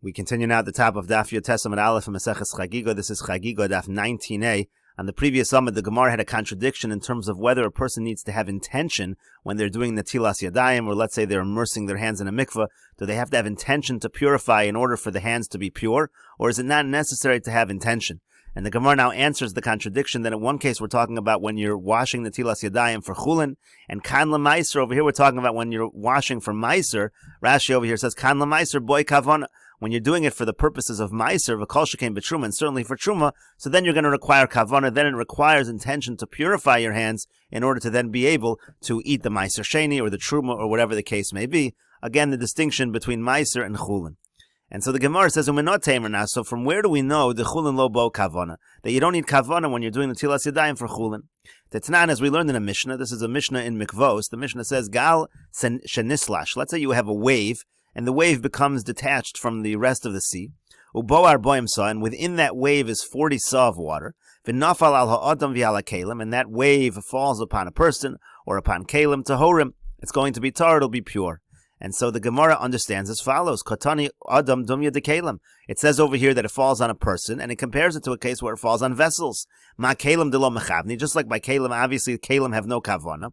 We continue now at the top of Daf Yomi Aleph and Meseches Chagigah. This is Chagigah Daf 19a. On the previous summit, the Gemara had a contradiction in terms of whether a person needs to have intention when they're doing Netilas Yadayim, or let's say they're immersing their hands in a mikveh. Do they have to have intention to purify in order for the hands to be pure, or is it not necessary to have intention? And the Gemara now answers the contradiction that in one case we're talking about when you're washing Netilas Yadayim for chulin, and kan lemaiser over here we're talking about when you're washing for meiser. Rashi over here says kan lemaiser boy kavana. When you're doing it for the purposes of meiser, v'kol shekain b'truma, and certainly for truma, so then you're going to require kavana. Then it requires intention to purify your hands in order to then be able to eat the meiser sheni or the truma or whatever the case may be. Again, the distinction between meiser and chulin. And so the Gemara says, we're not tamer now. So from where do we know the chulin lo bo kavana, that you don't need kavana when you're doing the tilas yadayim for chulin? Tetnan, as we learned in a Mishnah, this is a Mishnah in Mikvos. The Mishnah says gal shenislash. Let's say you have a wave, and the wave becomes detached from the rest of the sea. Uboar boim sa, and within that wave is 40 sa of water. V'nafal al ha'adam v'ala kalim, and that wave falls upon a person or upon kalim tahorim. It's going to be tar, it'll be pure. And so the Gemara understands as follows: Katani adam dumya de kalim. It says over here that it falls on a person, and it compares it to a case where it falls on vessels. Ma kalim de lo mechavni, just like by kalim, obviously kalim have no kavana.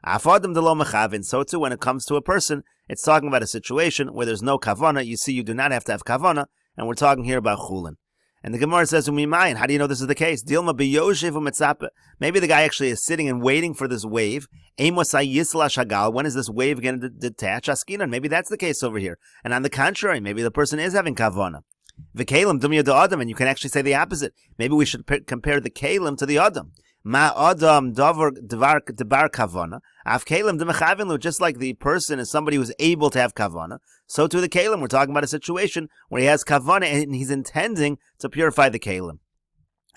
Afadim de lo mechavin. So too, when it comes to a person, it's talking about a situation where there's no kavana. You see, you do not have to have kavana, and we're talking here about chulin. And the Gemara says, Umimayin, how do you know this is the case? Dilma biyoshev u'metzape. Maybe the guy actually is sitting and waiting for this wave. Eimosai yisla shagal. When is this wave going to detach? Askinan. Maybe that's the case over here. And on the contrary, maybe the person is having kavana. V'kelim dumya de adam, and you can actually say the opposite. Maybe we should compare the kelim to the adam. Ma adam davar debar kavana. Af kelim de mechavinlu. Just like the person is somebody who's able to have kavana, so too the kelim. We're talking about a situation where he has kavana and he's intending to purify the kelim.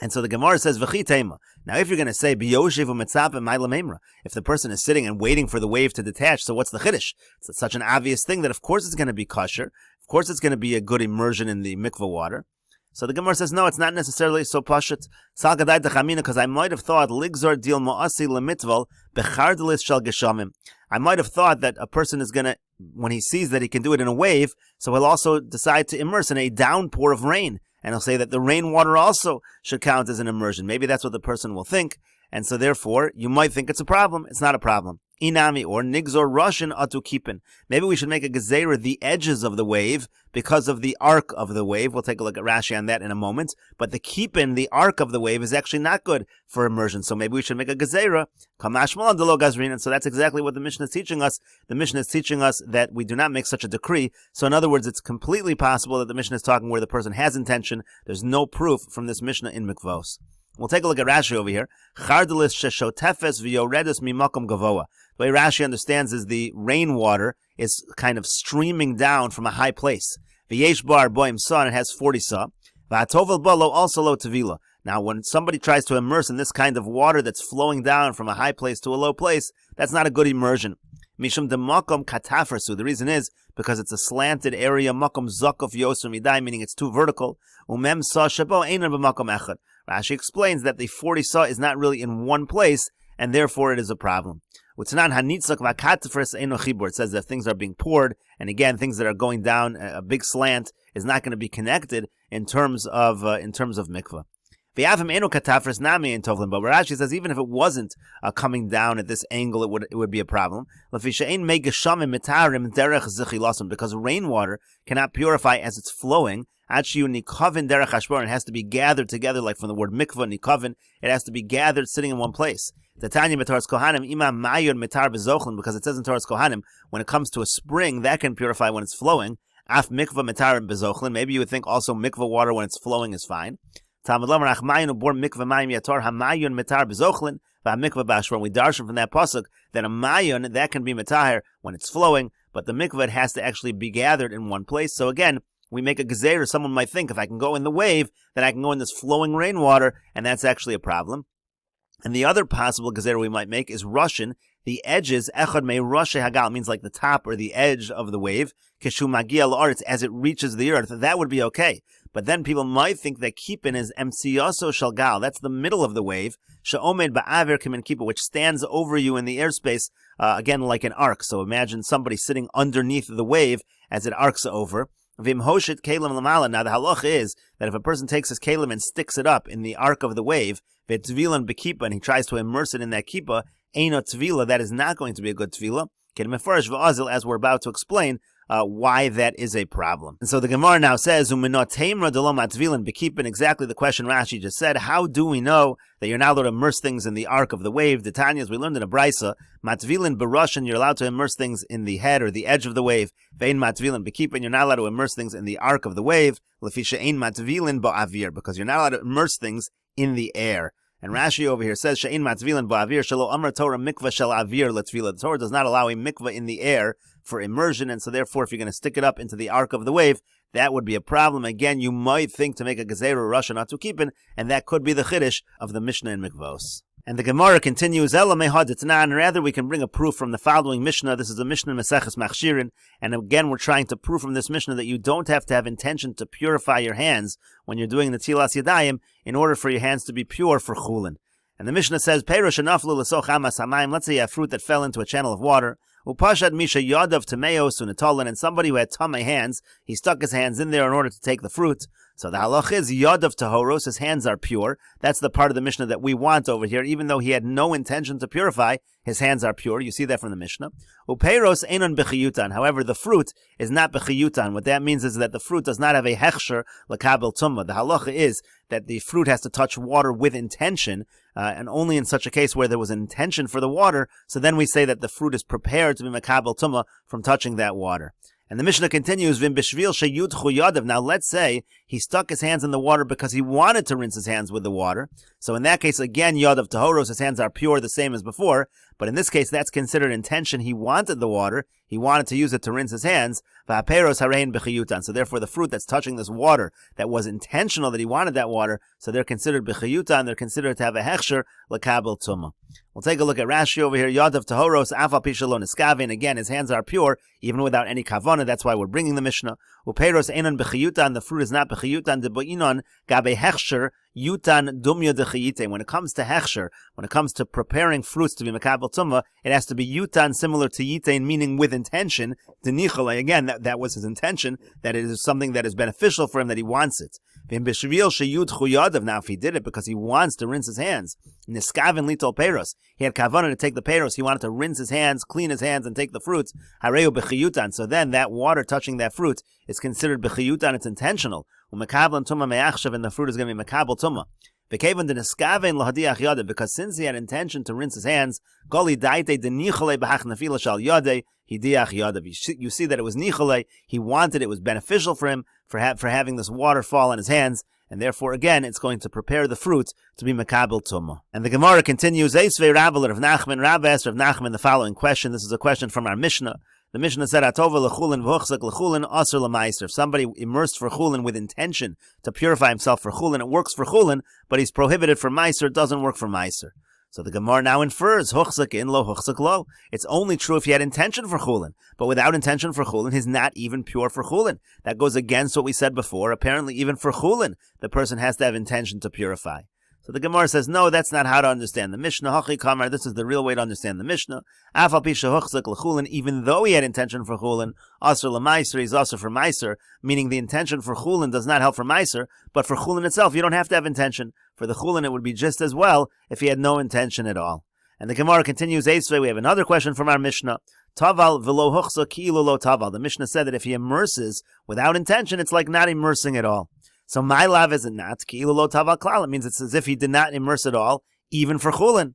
And so the Gemara says v'chitema. Now, if you're going to say biyoshev u'metzapeh ma'ila memra, if the person is sitting and waiting for the wave to detach, so what's the chiddush? It's such an obvious thing that of course it's going to be kosher. Of course it's going to be a good immersion in the mikveh water. So the Gemara says, no, it's not necessarily so pashut. Sal gadai techamina, because I might have thought ligzor deal mo'asi lemitval bechardelis shel geshamim. I might have thought that a person is going to, when he sees that he can do it in a wave, so he'll also decide to immerse in a downpour of rain. And he'll say that the rainwater also should count as an immersion. Maybe that's what the person will think. And so therefore, you might think it's a problem. It's not a problem. Inami, or nigzor Russian atu kipin. Maybe we should make a gezerah the edges of the wave because of the arc of the wave. We'll take a look at Rashi on that in a moment. But the kipin, the arc of the wave, is actually not good for immersion. So maybe we should make a gezerah kamash malan delo gazrin. And so that's exactly what the Mishnah is teaching us. The Mishnah is teaching us that we do not make such a decree. So in other words, it's completely possible that the Mishnah is talking where the person has intention. There's no proof from this Mishnah in Mikvos. We'll take a look at Rashi over here. Chardelis sheshotefes v'yoredus mimakom gavoa. The way Rashi understands is the rainwater is kind of streaming down from a high place. V'yesh bar boim sa, and it has 40 sa. V'atovel balo also lo tevila. Now, when somebody tries to immerse in this kind of water that's flowing down from a high place to a low place, that's not a good immersion. Mishum de makom katafersu. The reason is because it's a slanted area. Makom zakov yoser midai, meaning it's too vertical. Umem sa shabo einan b'makom echad. Rashi explains that the 40 sa is not really in one place, and therefore it is a problem. It says that things are being poured, and again, things that are going down a big slant is not going to be connected in terms of mikvah. But Rashi says even if it wasn't coming down at this angle, it would be a problem. Because rainwater cannot purify as it's flowing. It has to be gathered together, like from the word mikvah, nikavin. It has to be gathered sitting in one place. Because it says in Torah's Kohanim, when it comes to a spring, that can purify when it's flowing. Af mikvah mitarim bezochlin. Maybe you would think also mikvah water when it's flowing is fine. We darshan from that pasuk that a mayon, that can be mitahir when it's flowing, but the mikvah has to actually be gathered in one place. So again, we make a gezerah. Someone might think if I can go in the wave, then I can go in this flowing rainwater, and that's actually a problem. And the other possible gezerah we might make is Russian. The edges, echad me roshei hagal, means like the top or the edge of the wave. Keshu magia la'aretz, as it reaches the earth, that would be okay. But then people might think that kipin is emsiyaso shalgal. That's the middle of the wave. She'omed ba'aver kimin kipa, which stands over you in the airspace, again like an arc. So imagine somebody sitting underneath the wave as it arcs over. Vim hoshit kelim lamala. Now the halacha is that if a person takes his kelim and sticks it up in the arc of the wave, v'tvilan bekipa, and he tries to immerse it in that kippah, eino tvila, that is not going to be a good tvila. As we're about to explain why that is a problem. And so the Gemara now says, exactly the question Rashi just said. How do we know that you're not allowed to immerse things in the arc of the wave? The Tanya, as we learned in a Brisa, matvilin barushin, you're allowed to immerse things in the head or the edge of the wave. Vein matvilin bekipin, you're not allowed to immerse things in the arc of the wave. Lefisha ein matvilin ba'avir, because you're not allowed to immerse things in the air. And Rashi over here says, She'in matvilin ba'avir, shelo amar Torah mikvah shel avir letvila. The Torah does not allow a mikvah in the air for immersion, and so therefore if you're going to stick it up into the arc of the wave, that would be a problem. Again, you might think to make a gezeira or Russia not to keep it, and that could be the chiddush of the Mishnah in Mikvos. And the Gemara continues, and rather we can bring a proof from the following Mishnah. This is a Mishnah in Meseches Machshirin, and again we're trying to prove from this Mishnah that you don't have to have intention to purify your hands when you're doing the Tilas Yadayim in order for your hands to be pure for Chulin. And the Mishnah says, Peirosh anaflu l'soch hamas hamayim. Let's say you have fruit that fell into a channel of water. Upashad misha yadav tameos unatolan, and somebody who had tamei hands, he stuck his hands in there in order to take the fruit. So the halach is yadav tahoros, his hands are pure. That's the part of the Mishnah that we want over here. Even though he had no intention to purify, his hands are pure. You see that from the Mishnah. Upeiros einon bechiyutan. However, the fruit is not bechiyutan. What that means is that the fruit does not have a hechsher l'kabel tumma. The halacha is that the fruit has to touch water with intention, and only in such a case where there was an intention for the water, so then we say that the fruit is prepared to be makabel tumma from touching that water. And the Mishnah continues, Vim b'shvil sheyudchu yadav. Now let's say he stuck his hands in the water because he wanted to rinse his hands with the water. So in that case, again, yadav tahoros, his hands are pure, the same as before. But in this case, that's considered intention. He wanted the water. He wanted to use it to rinse his hands. V'haperos harein b'chiyutan. So therefore, the fruit that's touching this water, that was intentional that he wanted that water, so they're considered b'chiyutan. They're considered to have a hechsher l'kabel tumah. We'll take a look at Rashi over here. Yadav tahoros afal pishalon iskavin. Again, his hands are pure, even without any kavana. That's why we're bringing the Mishnah. Upeiros einon b'chiyutan. The fruit is not b'chiyutan. De bo'inon gabe hechsher yutan dumya dechiyite. When it comes to hechsher, when it comes to preparing fruits to be makabel tumah, it has to be yutan, similar to yitain, meaning with intention. Denichale, again, that was his intention, that it is something that is beneficial for him, that he wants it. Now, if he did it because he wants to rinse his hands, niskavin litol peiros, he had kavanah to take the peiros, he wanted to rinse his hands, clean his hands, and take the fruits, hareu b'chiyutan, so then that water touching that fruit is considered b'chiyutan, it's intentional. U'mekablan tumah me'achshav, and the fruit is going to be mekabel tumah. Because since he had intention to rinse his hands, you see that it was nichole, he wanted it was beneficial for him for having this water fall on his hands, and therefore again it's going to prepare the fruit to be makabel tumah. And the Gemara continues, Eisvei Rabba Rav Nachman, Rabba asked Rav Nachman the following question. This is a question from our Mishnah. The Mishnah said, Atova l'chulin v'huchzak l'chulin asur l'maiser. If somebody immersed for chulin with intention to purify himself for chulin, it works for chulin, but he's prohibited for maiser, it doesn't work for maiser. So the Gemara now infers, huchzak in lo, huchzak lo. It's only true if he had intention for chulin, but without intention for chulin, he's not even pure for chulin. That goes against what we said before. Apparently, even for chulin, the person has to have intention to purify. So the Gemara says, no, that's not how to understand the Mishnah. Hachi kamar, this is the real way to understand the Mishnah. Afal pisha huchzak l'chulin, even though he had intention for chulin, asur l'maiser, he's asur for maiser, meaning the intention for chulin does not help for maiser, but for chulin itself, you don't have to have intention. For the chulin, it would be just as well if he had no intention at all. And the Gemara continues, Eisvei, we have another question from our Mishnah. Taval v'lo huchzak ki'ilu lo taval. The Mishnah said that if he immerses without intention, it's like not immersing at all. So my lav is not ki'ilu lo taval klal. It means it's as if he did not immerse at all, even for chulin.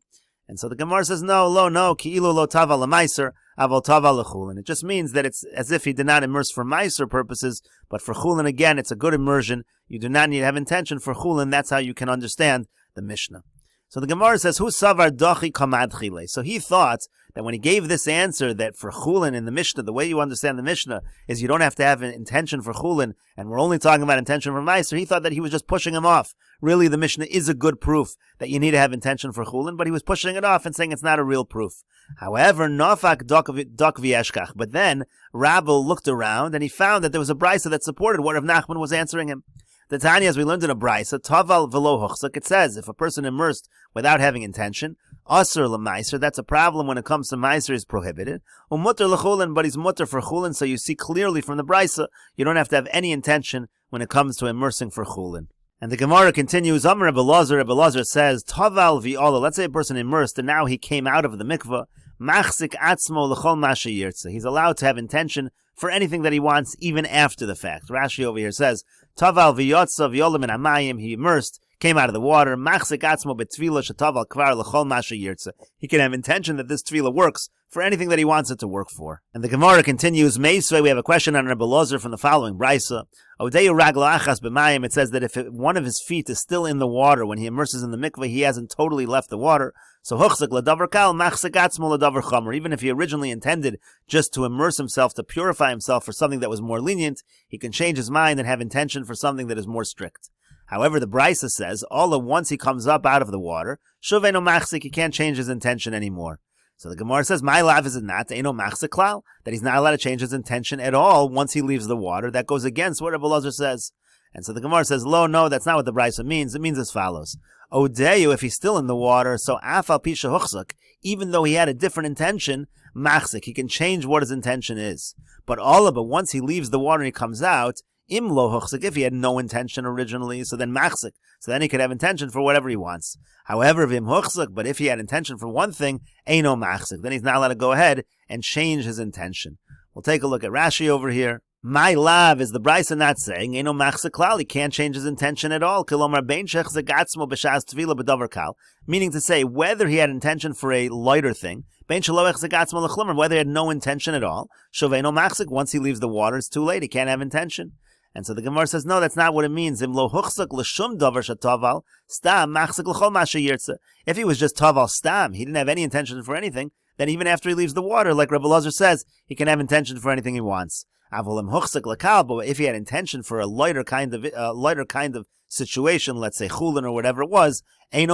And so the Gemara says, no, ki'ilu lo taval l'maiser, aval taval l'chulin. It just means that it's as if he did not immerse for maiser purposes, but for chulin, again, it's a good immersion. You do not need to have intention for chulin. That's how you can understand the Mishnah. So the Gemara says, Hu savar dochi kamad chile. So he thought that when he gave this answer that for chulin in the Mishnah, the way you understand the Mishnah is you don't have to have an intention for chulin, and we're only talking about intention for maiser. He thought that he was just pushing him off. Really, the Mishnah is a good proof that you need to have intention for chulin, but he was pushing it off and saying it's not a real proof. However, nafak dok v'yeshkach. But then Rabbi looked around and he found that there was a brisa that supported what Rav Nachman was answering him. The Tanya, as we learned in a brisa, taval v'lo huchzak, it says if a person immersed without having intention, Asur l'maiser, that's a problem when it comes to maiser, is prohibited. Mutter l'chulin, but he's mutter for chulin, so you see clearly from the brisa, you don't have to have any intention when it comes to immersing for chulin. And the Gemara continues, Amar Rebbe Lazar says, Taval v'ola, let's say a person immersed, and now he came out of the mikveh, machzik atzmo l'chol masha yirtze. He's allowed to have intention for anything that he wants, even after the fact. Rashi over here says, Taval v'yotza v'ola min hamayim, he immersed, came out of the water, machzik atzmo b'tfila shetaval kvar l'chol masha yirtze. He can have intention that this tefillah works for anything that he wants it to work for. And the Gemara continues, Meisvei, we have a question on Rebbe Lazar from the following brisa. Odeyu raglo achas b'mayim, it says that if one of his feet is still in the water when he immerses in the mikveh, he hasn't totally left the water. So huchzik l'davar kal, machzik atzmo l'davar chomer. Even if he originally intended just to immerse himself, to purify himself for something that was more lenient, he can change his mind and have intention for something that is more strict. However, the brisa says, all at once he comes up out of the water, shuveno machzik, he can't change his intention anymore. So the Gemara says, my lav is it not, eino machzik klal, that he's not allowed to change his intention at all once he leaves the water. That goes against what Rebbe Lazar says. And so the Gemara says, lo, no, that's not what the brisa means. It means as follows. Odeyu, if he's still in the water, so afal pisha huchzik, even though he had a different intention, machzik, he can change what his intention is. But once he leaves the water and he comes out, imlo huchzik, if he had no intention originally, so then machzik, so then he could have intention for whatever he wants. However, vim huchzik, but if he had intention for one thing, eino machzik, then he's not allowed to go ahead and change his intention. We'll take a look at Rashi over here. My lav, is the brisa not saying eino machzik klal, he can't change his intention at all? Kilomar bein shechzik atzmo b'shas tefila b'davar kal, meaning to say whether he had intention for a lighter thing, bein shelo echzik atzmo l'chlumer, whether he had no intention at all, shoveino machzik, once he leaves the water, it's too late, he can't have intention. And so the Gemara says, no, that's not what it means. If he was just taval stam, he didn't have any intention for anything, then even after he leaves the water, like Rebbe Lazar says, he can have intention for anything he wants. But if he had intention for a lighter kind of situation, let's say chulin or whatever it was, then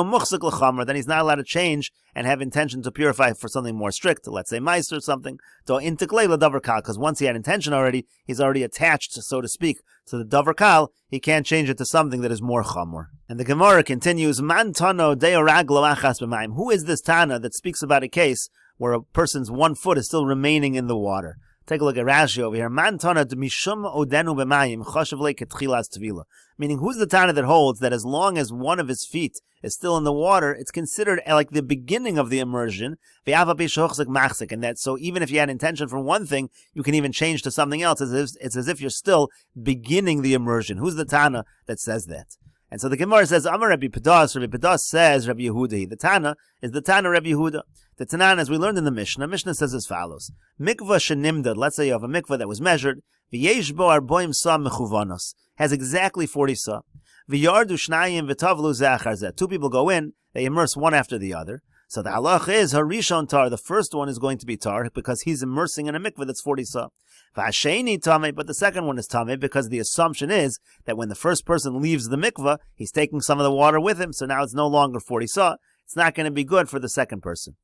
he's not allowed to change and have intention to purify for something more strict, let's say mice or something, because once he had intention already, he's already attached, so to speak, to the davar kal, he can't change it to something that is more chamor. And the Gemara continues, Man tano deoraglo achas b'mayim. Who is this Tana that speaks about a case where a person's one foot is still remaining in the water? Take a look at Rashi over here. Man tana mishum odenu b'mayim chashav le ketchilas tvila. Meaning, who's the Tana that holds that as long as one of his feet is still in the water, it's considered like the beginning of the immersion, and that so even if you had intention for one thing, you can even change to something else. It's as if you're still beginning the immersion. Who's the Tana that says that? And so the Gemara says, Amar Rabbi Pedas says Rabbi Yehuda. The Tana is the Tana Rabbi Yehuda. The Tanan, as we learned in the Mishnah says as follows. Mikvah shenimdad, let's say you have a mikvah that was measured, v'yesh bo arboim sa mechuvanos, has exactly 40 sa. V'yardu shnayim v'tavlu zeh. Two people go in, they immerse one after the other. So the halach is, harishon tar, the first one is going to be tar, because he's immersing in a mikvah that's 40 sa. V'hasheni tameh, but the second one is tameh, because the assumption is that when the first person leaves the mikvah, he's taking some of the water with him, so now it's no longer 40 sa. It's not going to be good for the second person.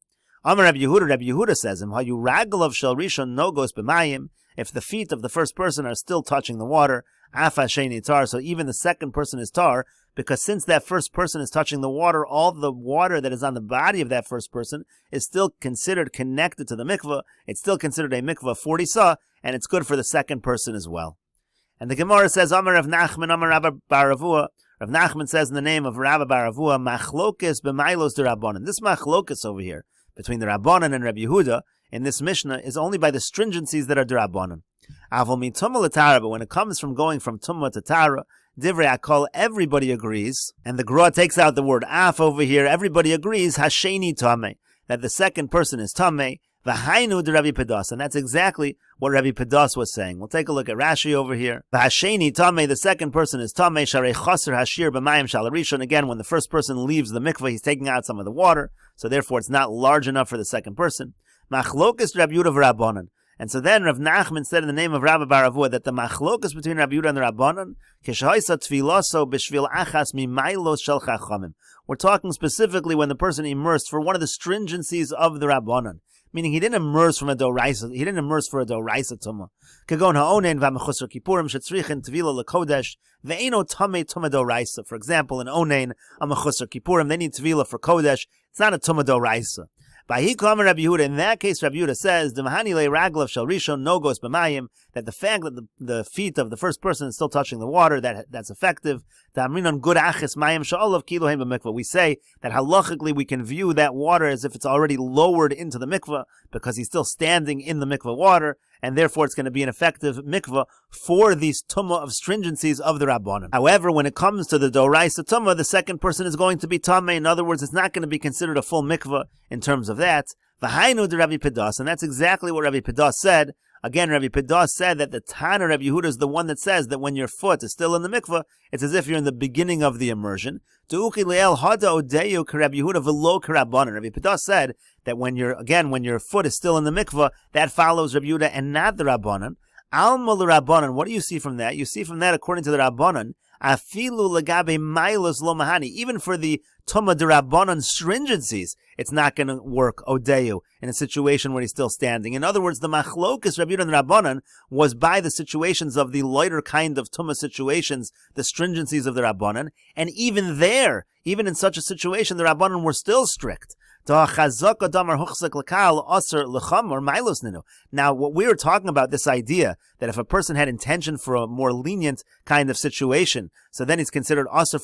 Amar Rabbi Yehuda says him, Hayu raglav shel rishon nogos b'mayim, if the feet of the first person are still touching the water, afa sheni tar, so even the second person is tar, because since that first person is touching the water, all the water that is on the body of that first person is still considered connected to the mikvah. It's still considered a mikvah 40 sa, and it's good for the second person as well. And the Gemara says, Amar Rav Nachman, Amar Rabba Baravua. Rav Nachman says in the name of Rabba Baravua, Machlokes b'mailos derabanan. This machlokes over here, between the Rabbanan and Rabbi Yehuda, in this Mishnah, is only by the stringencies that are Derabanan. Avol mi tumah l'tara, but when it comes from going from tumah to tara, divrei akol, everybody agrees, and the Gra takes out the word af over here, everybody agrees, hasheni tameh, that the second person is tameh, v'hainu de Rabbi Pedas, and that's exactly what Rabbi Pedas was saying. We'll take a look at Rashi over here. V'hasheni tameh, the second person is tameh, sharei chaser hashir b'mayim shal rishon. Again, when the first person leaves the mikveh, he's taking out some of the water, so therefore it's not large enough for the second person. Machlokas Rabbi Yehuda v'Rabbanan. And so then Rav Nachman said in the name of Rabbi Baravua that the machlokas between Rabbi Yehuda and the Rabbanan, kishaisa tfilaso b'shvil achas mimailos shel chachamim. We're talking specifically when the person immersed for one of the stringencies of the Rabbanan. Meaning he didn't immerse from a doraisa. He didn't immerse for a doraisa tumah. Kagon ha'onen v'amechusar kippurim shetzrichin tvila lekodesh ve'eno tamei tumah doraisa. For example, in onen, a mechusar kippurim, they need tvila for kodesh. It's not a tumah doraisa. In that case, Rabbi Yehuda says, that the fact that the feet of the first person is still touching the water, that's effective. We say that halachically we can view that water as if it's already lowered into the mikveh, because he's still standing in the mikveh water, and therefore it's going to be an effective mikveh for these tumah of stringencies of the Rabbanan. However, when it comes to the doraisa tumah, the second person is going to be tameh. In other words, it's not going to be considered a full mikveh in terms of that. V'hainu de Rabbi Pedas, and that's exactly what Rabbi Pedas said. Again, Rabbi Pedas said that the Tana Rabbi Yehuda is the one that says that when your foot is still in the mikveh, it's as if you're in the beginning of the immersion. Rabbi Pedas said that when your foot is still in the mikveh, that follows Rabbi Yehuda and not the Rabbanan. Alma l'Rabbanan, what do you see from that? You see from that, according to the Rabbanan, afilu legabe mailos lo mahani, even for the tumah de Rabbanan stringencies, it's not going to work odeyu in a situation where he's still standing. In other words, the machlokas Rabbi Yehuda and Rabbanan was by the situations of the lighter kind of tumah situations, the stringencies of the Rabbanan, and even there, even in such a situation, the Rabbanan were still strict. Now, what we were talking about, this idea that if a person had intention for a more lenient kind of situation, so then he's considered asur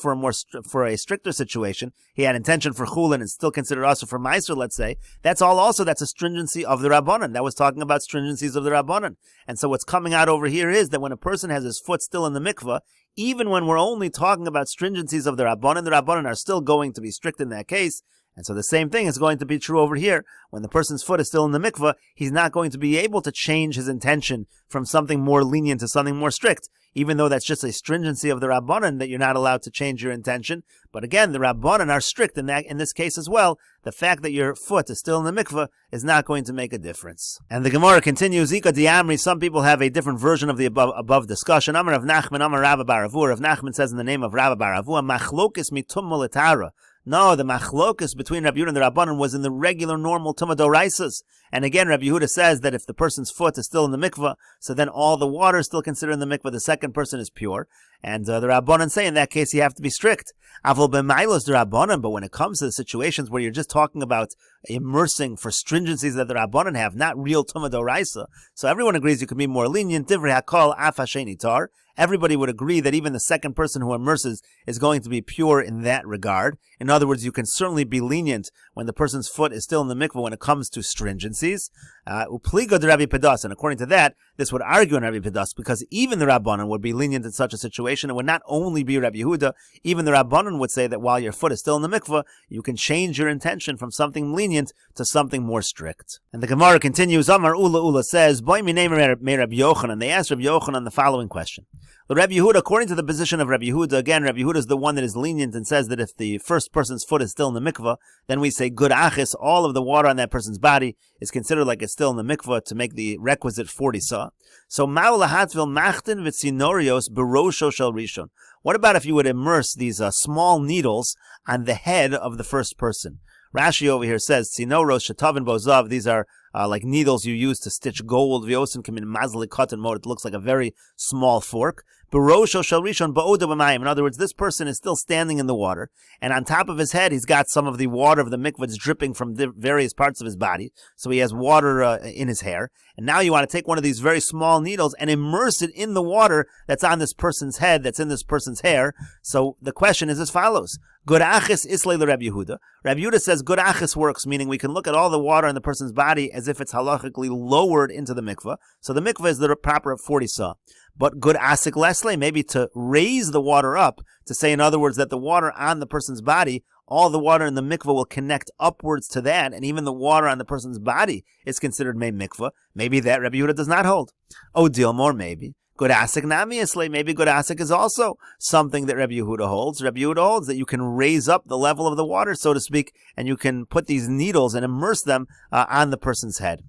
for a stricter situation. He had intention for chulin and still considered asur for meiser, let's say. That's a stringency of the Rabbanan. That was talking about stringencies of the Rabbanan. And so what's coming out over here is that when a person has his foot still in the mikveh, even when we're only talking about stringencies of the Rabbanan are still going to be strict in that case. And so the same thing is going to be true over here. When the person's foot is still in the mikveh, he's not going to be able to change his intention from something more lenient to something more strict, even though that's just a stringency of the Rabbanan that you're not allowed to change your intention. But again, the Rabbanan are strict in this case as well. The fact that your foot is still in the mikveh is not going to make a difference. And the Gemara continues, Ika diamri, some people have a different version of the above discussion. Amar Rav Nachman, Amar Rabba bar Avu. Rav Nachman says in the name of Rabba bar Avu, machlokis mitum moletara. No, the machlokus between Rabbi Yehuda and the Rabbanan was in the regular, normal tumah doraisas. And again, Rabbi Yehuda says that if the person's foot is still in the mikveh, so then all the water is still considered in the mikveh, the second person is pure. And the Rabbanan say in that case you have to be strict. Avol b'mailos the Rabbanan, but when it comes to the situations where you're just talking about immersing for stringencies that the Rabbanan have, not real tumah doraisa, so everyone agrees you can be more lenient. Divrei hakol af hasheni tar. Everybody would agree that even the second person who immerses is going to be pure in that regard. In other words, you can certainly be lenient when the person's foot is still in the mikveh when it comes to stringencies. Upliga de Rabbi Pedas, and according to that, this would argue on Rabbi Pedas, because even the Rabbanan would be lenient in such a situation. It would not only be Rabbi Yehuda, even the Rabbanan would say that while your foot is still in the mikveh, you can change your intention from something lenient to something more strict. And the Gemara continues, Amar Ula says, Boy mi name me Rabbi Yochanan. They asked Rabbi Yochanan the following question. The Rabbi Yehuda, according to the position of Rabbi Yehuda, again, Rabbi Yehuda is the one that is lenient and says that if the first person's foot is still in the mikveh, then we say good achis, all of the water on that person's body is considered like it's still in the mikveh to make the requisite 40 sa. So ma'ulahatvil machtin v'tzinorios berosho shel rishon. What about if you would immerse these small needles on the head of the first person? Rashi over here says, tzinoros shetavin bozav, these are like needles you use to stitch gold. V'yosin kamin mazli cotton mode. It looks like a very small fork. Berosho shel rishon ba'oda b'mayim. In other words, this person is still standing in the water, and on top of his head, he's got some of the water of the mikvah dripping from various parts of his body. So he has water in his hair. And now you want to take one of these very small needles and immerse it in the water that's on this person's head, that's in this person's hair. So the question is as follows. Good achis islay le Rabbi Yehuda. Rabbi Yehuda says good achis works, meaning we can look at all the water in the person's body as if it's halachically lowered into the mikveh. So the mikveh is the proper 40 sa. But good asik lesle, maybe to raise the water up, to say in other words that the water on the person's body, all the water in the mikveh will connect upwards to that, and even the water on the person's body is considered mei mikveh. Maybe that Rabbi Yehuda does not hold. Oh, deal more maybe. Good asik namiasle, maybe good asik is also something that Rabbi Yehuda holds. Rabbi Yehuda holds that you can raise up the level of the water, so to speak, and you can put these needles and immerse them on the person's head.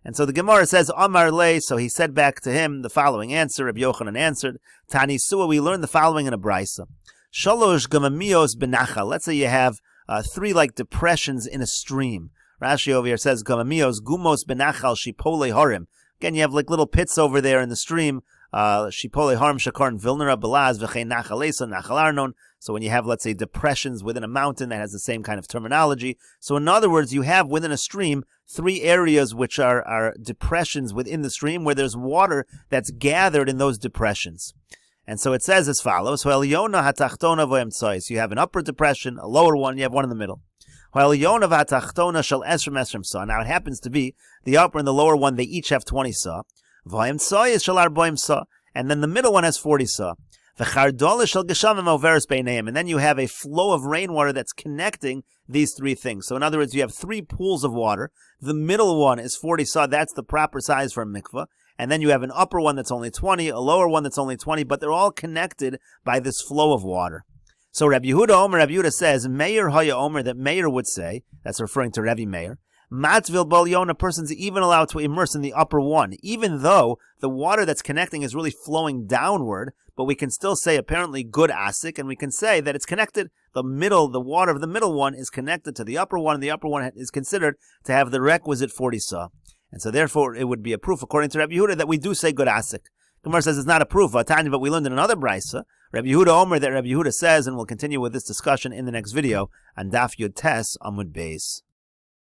And so the Gemara says, Amar le, so he said back to him the following answer. Rabbi Yochanan answered, Tani Sua, we learned the following in a brisa. Shalosh gamamios benachal. Let's say you have 3 like depressions in a stream. Rashi over here says, gamamios gumos benachal shipole harim. Again, you have like little pits over there in the stream Shipole harm shakarn vilnera belaz v'chein nachalesa nachal arnon. So when you have, let's say, depressions within a mountain, that has the same kind of terminology. So in other words, you have within a stream 3 areas which are depressions within the stream where there's water that's gathered in those depressions. And so it says as follows: so you have an upper depression, a lower one, you have one in the middle. Now it happens to be the upper and the lower one, they each have 20 sa. And then the middle one has 40 sa. And then you have a flow of rainwater that's connecting these 3 things. So in other words, you have 3 pools of water. The middle one is 40 sa, that's the proper size for a mikvah. And then you have an upper one that's only 20, a lower one that's only 20, but they're all connected by this flow of water. So Rabbi Yehuda says, Meir Haya Omer, that Meir would say, that's referring to Rabbi Meir, Matvil Bal Yon, a person's even allowed to immerse in the upper one, even though the water that's connecting is really flowing downward, but we can still say apparently good asik, and we can say that it's connected. The water of the middle one is connected to the upper one, and the upper one is considered to have the requisite 40 sa. And so therefore it would be a proof, according to Rabbi Yehuda, that we do say good asik. Gemara says it's not a proof, but we learned in another brisa, Rabbi Yehuda Omer, that Rabbi Yehuda says, and we'll continue with this discussion in the next video on Daf Yud Tes Amud Beis.